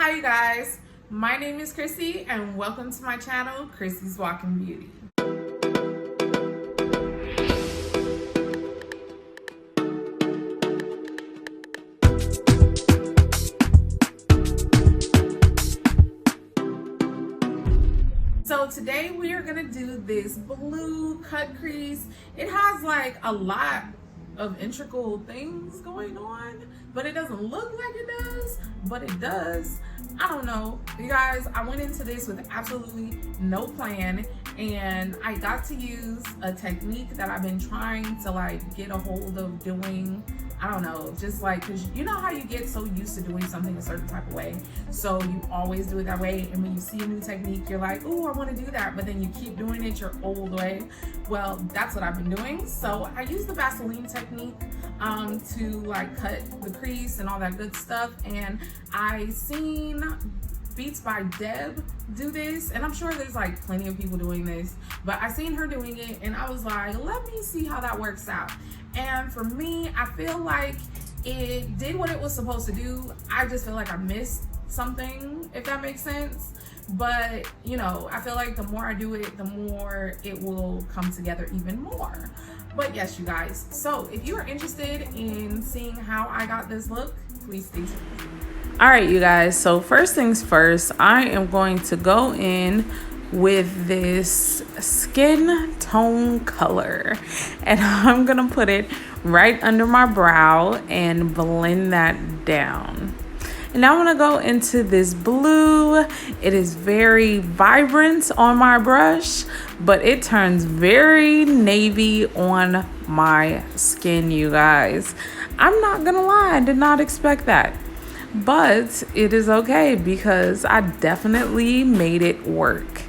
Hi you guys, my name is Chrissy and welcome to my channel, Chrissy's Walking Beauty. So today we are gonna do this blue cut crease. It has like a lot of integral things going on, but it doesn't look like it does, but it does. I don't know, you guys, I went into this with absolutely no plan, and I got to use a technique that I've been trying to like get a hold of doing. I don't know, just like, cause you know how you get so used to doing something a certain type of way, so you always do it that way, and when you see a new technique you're like, oh, I want to do that, but then you keep doing it your old way. Well, that's what I've been doing. So I use the Vaseline technique to like cut the crease and all that good stuff, and I seen Beats by Deb do this, and I'm sure there's like plenty of people doing this, but I seen her doing it and I was like, let me see how that works out. And for me, I feel like it did what it was supposed to do. I just feel like I missed something, if that makes sense. But you know, I feel like the more I do it, the more it will come together even more. But yes, you guys, so if you are interested in seeing how I got this look, please stay tuned. All right, you guys, so first things first, I am going to go in with this skin tone color, and I'm gonna put it right under my brow and blend that down. And now I'm gonna go into this blue. It is very vibrant on my brush, but it turns very navy on my skin, you guys. I'm not gonna lie, I did not expect that. But it is okay because I definitely made it work.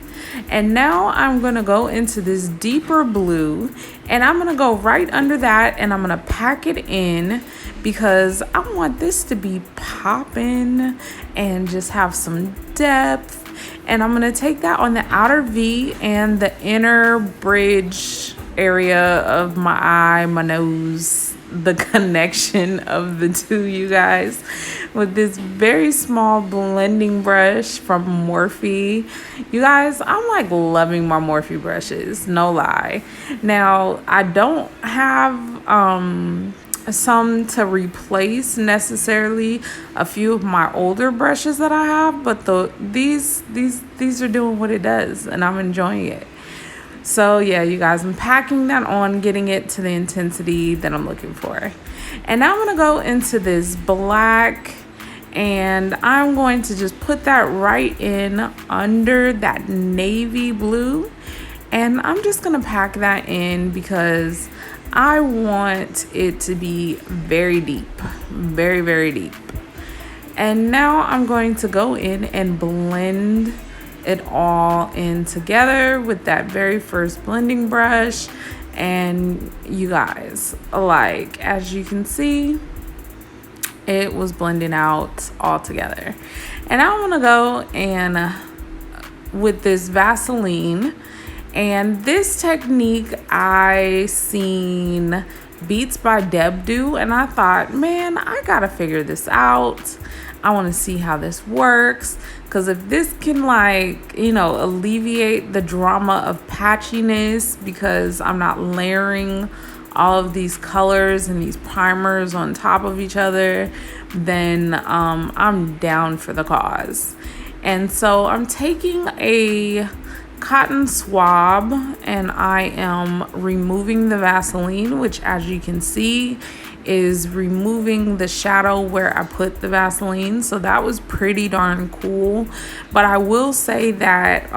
And now I'm going to go into this deeper blue, and I'm going to go right under that, and I'm going to pack it in because I want this to be popping and just have some depth. And I'm going to take that on the outer V and the inner bridge area of my eye, my nose, the connection of the two, you guys, with this very small blending brush from Morphe. You guys, I'm like loving my Morphe brushes, no lie. Now I don't have some to replace necessarily a few of my older brushes that I have, but these are doing what it does, and I'm enjoying it. So yeah, you guys, I'm packing that on, getting it to the intensity that I'm looking for. And now I'm gonna go into this black, and I'm going to just put that right in under that navy blue. And I'm just gonna pack that in because I want it to be very deep, very, very deep. And now I'm going to go in and blend it all in together with that very first blending brush. And you guys, like, as you can see, it was blending out all together. And I want to go and with this Vaseline, and this technique I seen Beats by Deb do, and I thought, man, I gotta figure this out. I want to see how this works, because if this can, like, you know, alleviate the drama of patchiness because I'm not layering all of these colors and these primers on top of each other, then I'm down for the cause. And so I'm taking a cotton swab and I am removing the Vaseline, which, as you can see, is removing the shadow where I put the Vaseline. So that was pretty darn cool. But I will say that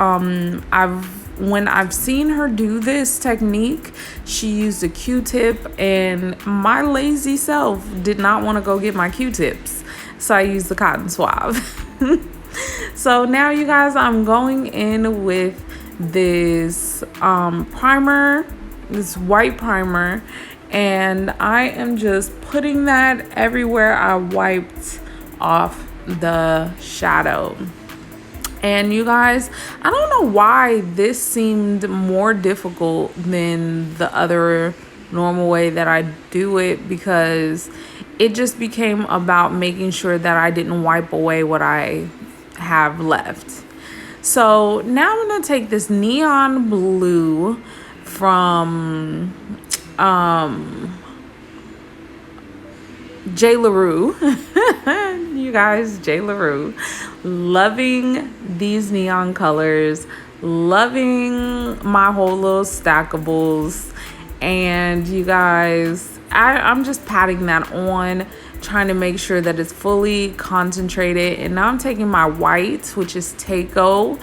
when I've seen her do this technique, she used a Q-tip, and my lazy self did not want to go get my Q-tips, so I used the cotton swab. So now, you guys, I'm going in with this primer, this white primer, and I am just putting that everywhere I wiped off the shadow. And you guys, I don't know why this seemed more difficult than the other normal way that I do it, because it just became about making sure that I didn't wipe away what I have left. So now I'm going to take this neon blue from J. LaRue. You guys, J. LaRue. Loving these neon colors. Loving my whole little stackables. And you guys, I'm just patting that on, trying to make sure that it's fully concentrated. And now I'm taking my white, which is Takeo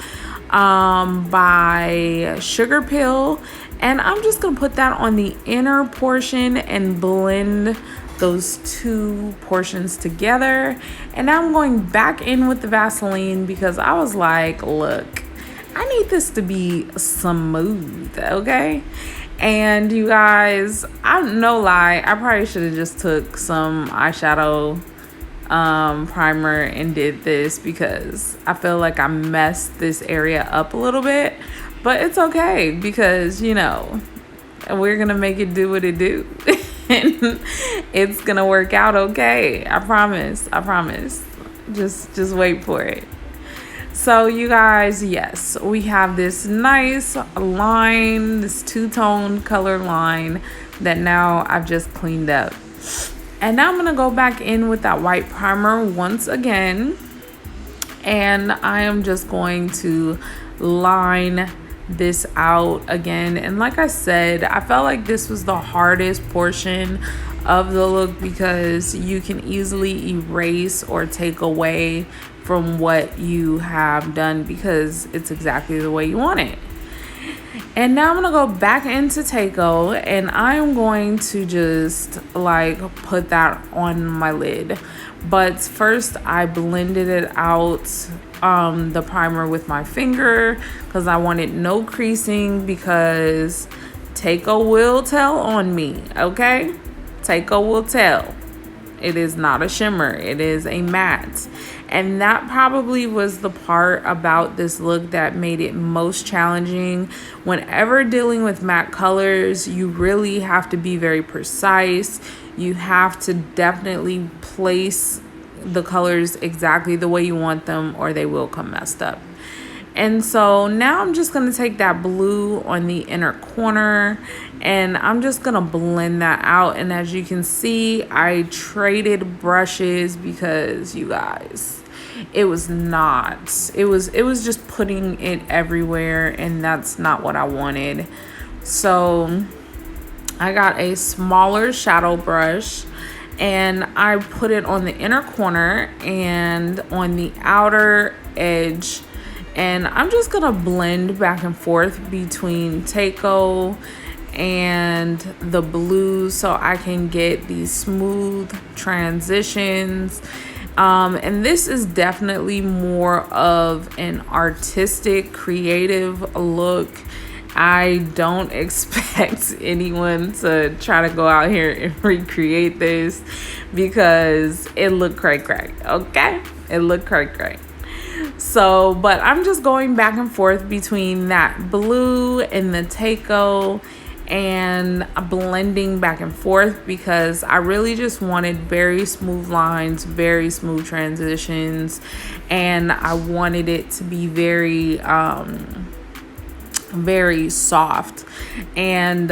by Sugar Pill. And I'm just going to put that on the inner portion and blend those two portions together. And now I'm going back in with the Vaseline because I was like, look, I need this to be smooth, okay? And you guys, I'm no lie, I probably should have just took some eyeshadow primer and did this because I feel like I messed this area up a little bit. But it's okay because, you know, we're gonna make it do what it do. And it's gonna work out okay. I promise. Just wait for it. So you guys, yes, we have this nice line, this two-tone color line that now I've just cleaned up. And now I'm gonna go back in with that white primer once again. And I am just going to line this out again. And like I said, I felt like this was the hardest portion of the look because you can easily erase or take away from what you have done because it's exactly the way you want it. And now I'm gonna go back into Takeo and I'm going to just like put that on my lid. But first I blended it out, the primer with my finger because I wanted no creasing because Takeo will tell on me, okay? Takeo will tell. It is not a shimmer, it is a matte. And that probably was the part about this look that made it most challenging. Whenever dealing with matte colors, you really have to be very precise. You have to definitely place the colors exactly the way you want them or they will come messed up. And so now I'm just going to take that blue on the inner corner and I'm just going to blend that out. And as you can see, I traded brushes because you guys, it was just putting it everywhere and that's not what I wanted. So I got a smaller shadow brush and I put it on the inner corner and on the outer edge. And I'm just gonna blend back and forth between Takeo and the blue so I can get these smooth transitions. And this is definitely more of an artistic, creative look. I don't expect anyone to try to go out here and recreate this because it looked cray, okay? It looked cray. So, but I'm just going back and forth between that blue and the Takeo and blending back and forth because I really just wanted very smooth lines, very smooth transitions, and I wanted it to be very soft. And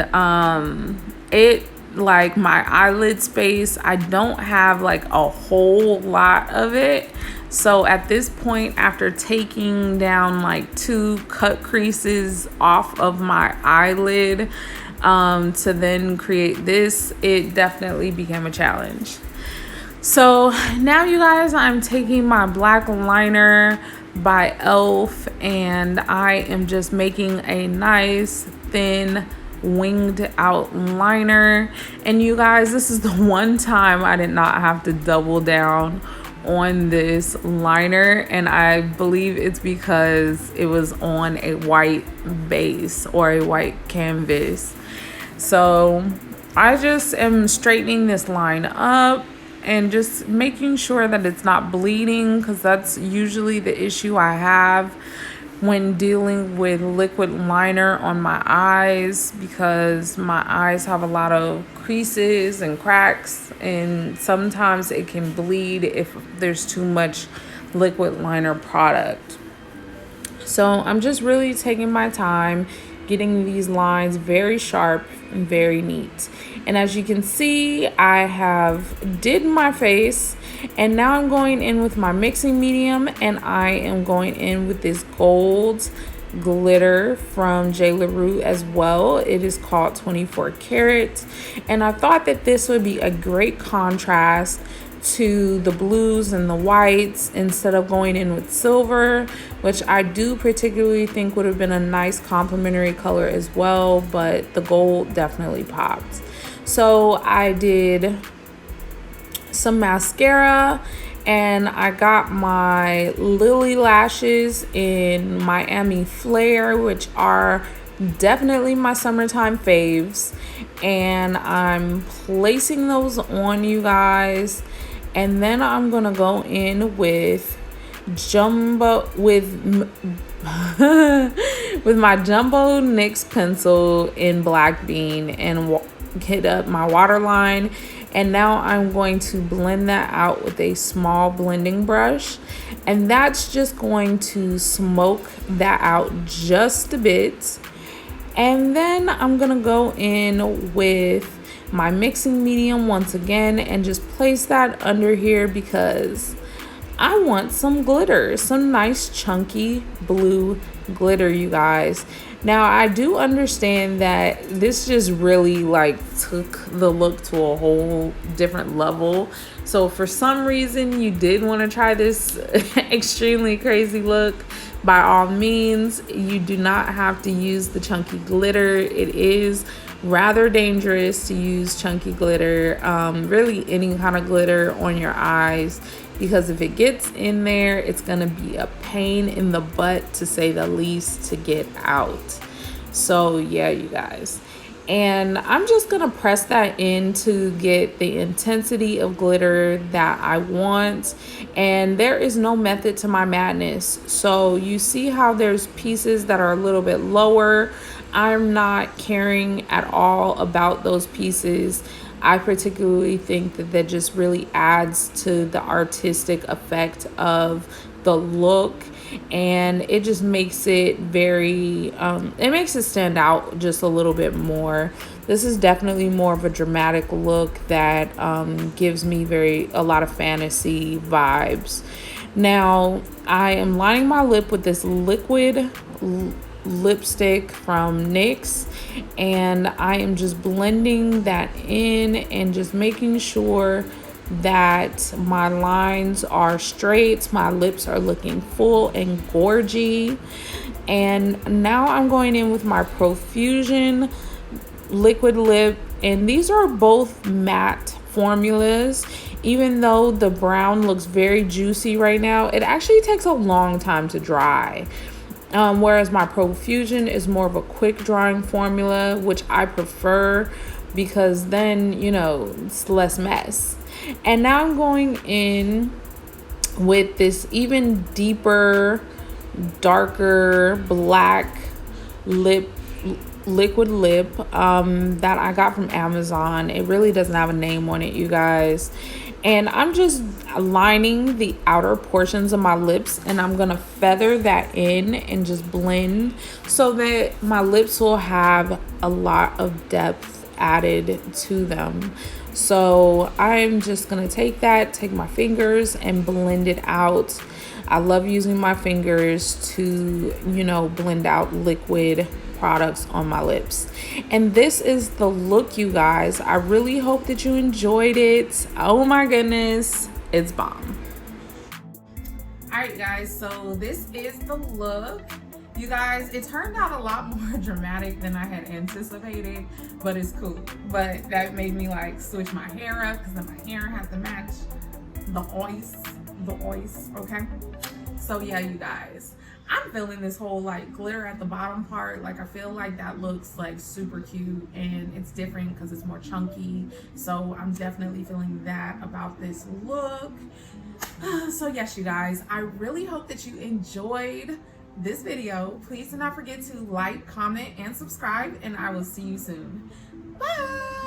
it, like my eyelid space, I don't have like a whole lot of it. So at this point, after taking down like 2 cut creases off of my eyelid to then create this, it definitely became a challenge. So now you guys, I'm taking my black liner by e.l.f. and I am just making a nice thin winged out liner. And you guys, this is the one time I did not have to double down on this liner, and I believe it's because it was on a white base or a white canvas. So I just am straightening this line up and just making sure that it's not bleeding because that's usually the issue I have when dealing with liquid liner on my eyes because my eyes have a lot of creases and cracks and sometimes it can bleed if there's too much liquid liner product. So I'm just really taking my time getting these lines very sharp and very neat. And as you can see, I have did my face, and now I'm going in with my mixing medium, and I am going in with this gold glitter from J. LaRue as well. It is called 24 karat, and I thought that this would be a great contrast to the blues and the whites instead of going in with silver, which I do particularly think would have been a nice complementary color as well, but the gold definitely popped. So I did some mascara, and I got my Lily lashes in Miami Flare, which are definitely my summertime faves, and I'm placing those on, you guys. And then I'm gonna go in with with my jumbo NYX pencil in Black Bean and hit up my waterline. And now I'm going to blend that out with a small blending brush, and that's just going to smoke that out just a bit. And then I'm gonna go in with my mixing medium once again and just place that under here because I want some glitter, some nice chunky blue glitter, you guys. Now I do understand that this just really like took the look to a whole different level. So for some reason you did want to try this extremely crazy look, by all means, you do not have to use the chunky glitter. It is rather dangerous to use chunky glitter, really any kind of glitter on your eyes, because if it gets in there, it's gonna be a pain in the butt, to say the least, to get out. So yeah, you guys. And I'm just gonna press that in to get the intensity of glitter that I want. And there is no method to my madness. So you see how there's pieces that are a little bit lower. I'm not caring at all about those pieces. I particularly think that that just really adds to the artistic effect of the look, and it just makes it very it makes it stand out just a little bit more. This is definitely more of a dramatic look that gives me a lot of fantasy vibes. Now I am lining my lip with this liquid lipstick from NYX, and I am just blending that in and just making sure that my lines are straight, my lips are looking full and gorgy. And now I'm going in with my Profusion liquid lip, and these are both matte formulas. Even though the brown looks very juicy right now, it actually takes a long time to dry. Whereas my Profusion is more of a quick drying formula, which I prefer because then, you know, it's less mess. And now I'm going in with this even deeper, darker black liquid lip that I got from Amazon. It really doesn't have a name on it, you guys. And I'm just lining the outer portions of my lips, and I'm gonna feather that in and just blend so that my lips will have a lot of depth added to them. So I'm just gonna take my fingers and blend it out. I love using my fingers to, you know, blend out liquid products on my lips. And this is the look, you guys. I really hope that you enjoyed it. Oh my goodness, it's bomb. All right, guys, so this is the look. You guys, it turned out a lot more dramatic than I had anticipated, but it's cool. But that made me like switch my hair up because then my hair has to match the ice, okay? So yeah, you guys, I'm feeling this whole like glitter at the bottom part. Like I feel like that looks like super cute, and it's different because it's more chunky. So I'm definitely feeling that about this look. So yes, you guys, I really hope that you enjoyed this video. Please do not forget to like, comment, and subscribe, and I will see you soon. Bye.